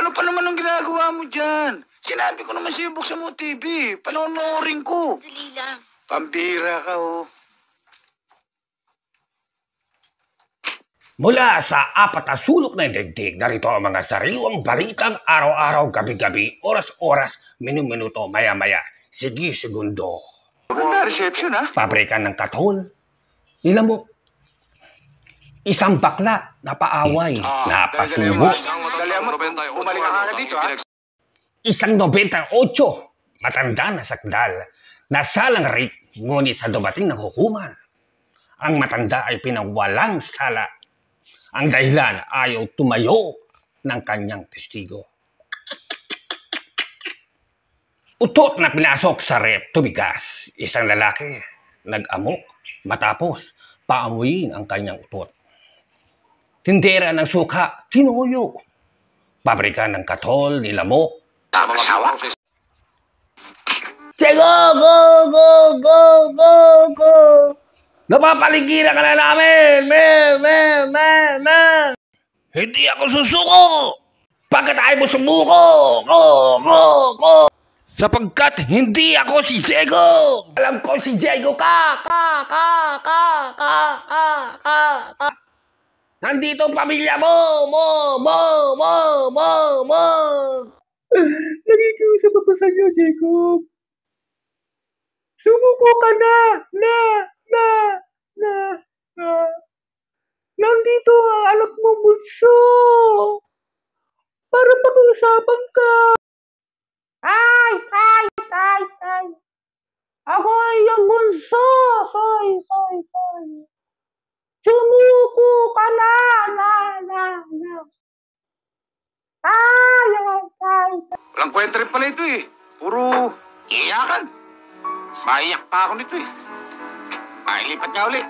Ano pa naman ang ginagawa mo dyan? Sinabi ko naman sa'yo, buksan mo TV. Panonoorin ko. Dali lang. Pambira ka, oh. Mula sa apat na sulok ng daigdig, narito ang mga sariwang balitang araw-araw, gabi-gabi, oras-oras, minu-minuto, maya-maya, sige-segundo. Maganda reception, ha? Pabrika ng katol. Ilan mo? Isang bakla, napaaway, napasubo. Dali mo, bumalik ka dito, ha? Isang 98, matanda na sakdal, nasalang rape, ngunit sa dumating ng hukuman. Ang matanda ay pinawalang sala. Ang dahilan ayaw tumayo ng kanyang testigo. Utot na pinasok sa rep, tumigas. Isang lalaki, nag-amok, matapos paamuyin ang kanyang utot. Tindera ng suka, tinuyo. Pabrika ng katol, nilamok. Asawa? Go, go, go, go, go, go! Napapaligiran ka na namin! Men! Hindi ako susuko! Bakit ayaw mo sumuko? Ko! Sapagkat hindi ako si Diego! Alam ko si Diego ka! Nandito ang pamilya mo! Nakikiusap ako sa iyo, Jacob. Sumuko ka na! Nandito ang anak mo bunso! Para pag-uusapan ka! Ay! Ako ay yung bunso! Soy! Sumuko ka na! Ay! Walang kwenta rin pala ito, eh. Puro iyakan. Maiyak pa ako nito, eh. Mailipat niya ulit.